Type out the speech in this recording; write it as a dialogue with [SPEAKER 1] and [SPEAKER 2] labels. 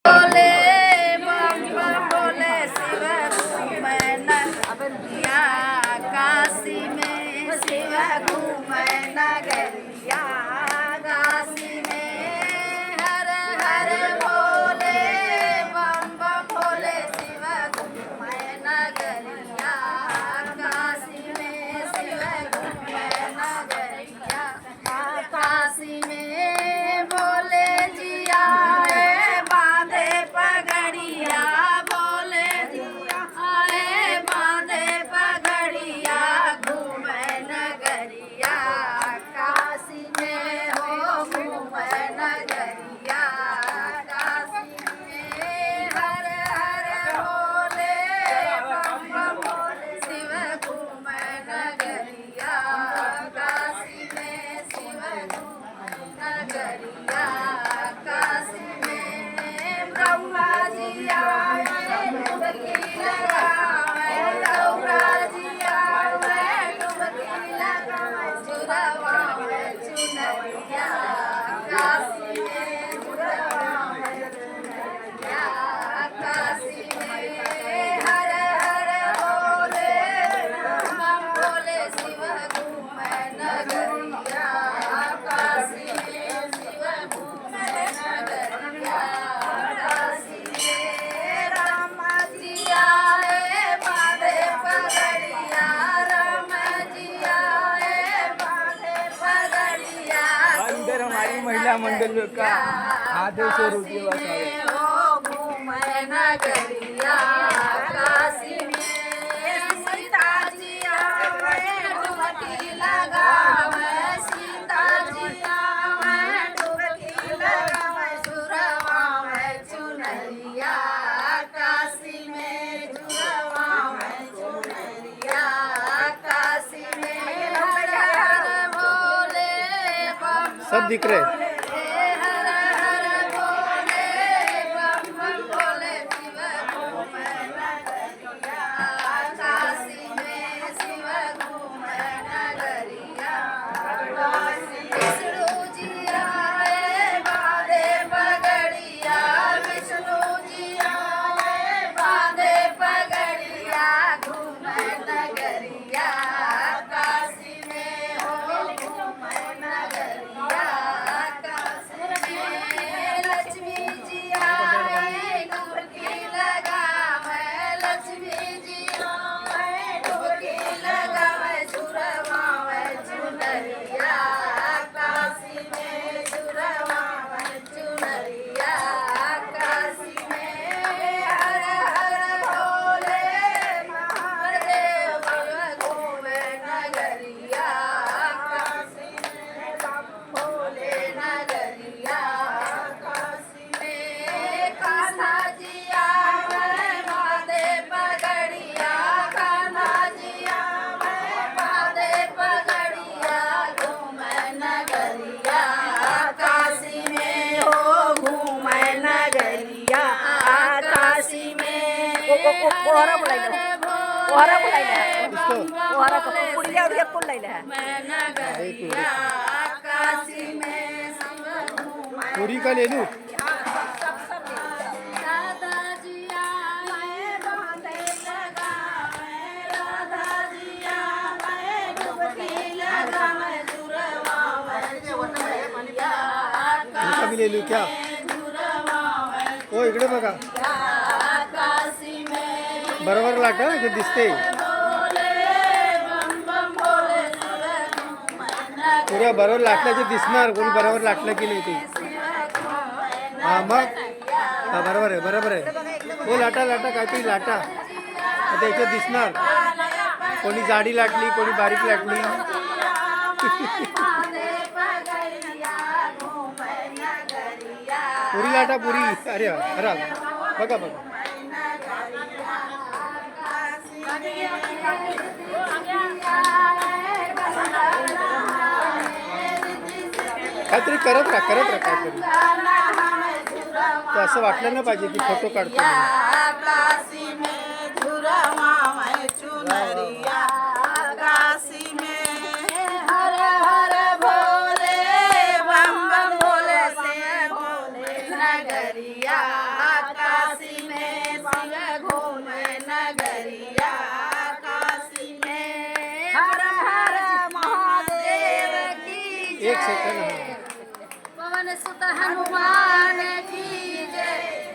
[SPEAKER 1] भोले बम बम भोले शिव घूमै नगरिया काशी में शिव घूमै नगरिया काशी में हर हर भोले बम बम भोले शिव घूमै नगरिया काशी में शिव घूमै नगरिया काशी में भोले जिया बांधे पगड़िया भोले जिया आए बांधे पगड़िया घूमै नगरिया काशी में हो घूमै नगरिया काशी में हर हर भोले बम बम भोले शिव घूमै नगरिया काशी में शिव घूमै नगरिया काशी में ब्रह्मा जी आए डुबकी लगावे गौरा जी आए डुबकी लगावे चुरवा में चुनरिया काशी में चुरवा में चुनरिया काशी में हर हर भोले बम भोले शिव घूमै नगरिया काशी में शिव घूमै नगरिया काशी में राम जी आए बांधे पगड़िया राम जी आए बांधे पगड़िया
[SPEAKER 2] अंदर हमारी महिला मंडल का आधे से रोटी
[SPEAKER 1] हो घूमै नगरिया काशी में सीता जी आए डुबकी लगावे सीता जी आए डुबकी लगावे चुरवा में चुनरिया काशी में चुरवा में चुनरिया काशी में हर हर भोले बम
[SPEAKER 2] सब दिख रहे
[SPEAKER 1] हर हर भोले बम बम भोले शिव घूमै नगरिया काशी में शिव घूमै नगरिया विष्णु जी आए बांधे पगड़िया विष्णु जी आए बांधे पगड़िया घूमै नगरिया काशी में हो घूमै नगरिया काशी में लक्ष्मी जी आए डुबकी लगावे लक्ष्मी जी आए डुबकी लगावे चुरवा में चुनरिया काशी में चुरवा में चुनरिया काशी में हर हर भोले महादेव घूमै नगरिया काशी में बम भोले नगरिया काशी में कान्हा जी आवे बांधे पगड़िया कान्हा जी आवे बांधे पगड़िया घूमै नगरिया काशी में हो घूमै नगरिया काशी में
[SPEAKER 3] कोहरा बोलायला कोहरा बोलायला कोहरा पुढल्या उड्या बोलायला
[SPEAKER 1] मैं नगरिया काशी में शिव घूमै
[SPEAKER 2] पूरी का ले लूं
[SPEAKER 1] राधा जी आए बांधे लगावे राधा जी आए डुबकी लगावे चुरवा में चुनरिया
[SPEAKER 2] तुमका भी ले लूं क्या
[SPEAKER 1] चुरवा में
[SPEAKER 2] ओ इकडे बघा
[SPEAKER 1] काशी में
[SPEAKER 2] बरोबर लाटा ते दिसते
[SPEAKER 1] भोले बम बम भोले शिव घूमै नगरिया
[SPEAKER 2] पुऱ्या बरोबर लाटल्याचे दिसणार कोणी बरोबर लाटलं की नाही ते
[SPEAKER 1] शिव घूमै
[SPEAKER 2] हा मग हा बरोबर आहे हो लाटा लाटा काहीतरी लाटा आता याच्यात दिसणार कोणी जाडी लाटली कोणी बारीक लाटली
[SPEAKER 1] बांधे पगड़िया घूमै नगरिया
[SPEAKER 2] पुरी लाटा पुरी अरे अरे बघा बघा काहीतरी करत राहा काहीतरी ते असं वाटलं ना पाहिजे की फोटो काढतो म्हणून.
[SPEAKER 1] काशी में झुरवा में चुनरिया काशी में हर हर भोले बम बम भोले से भोले नगरिया
[SPEAKER 2] एक सेकंड हाँ
[SPEAKER 1] पवन सुत हनुमान की जय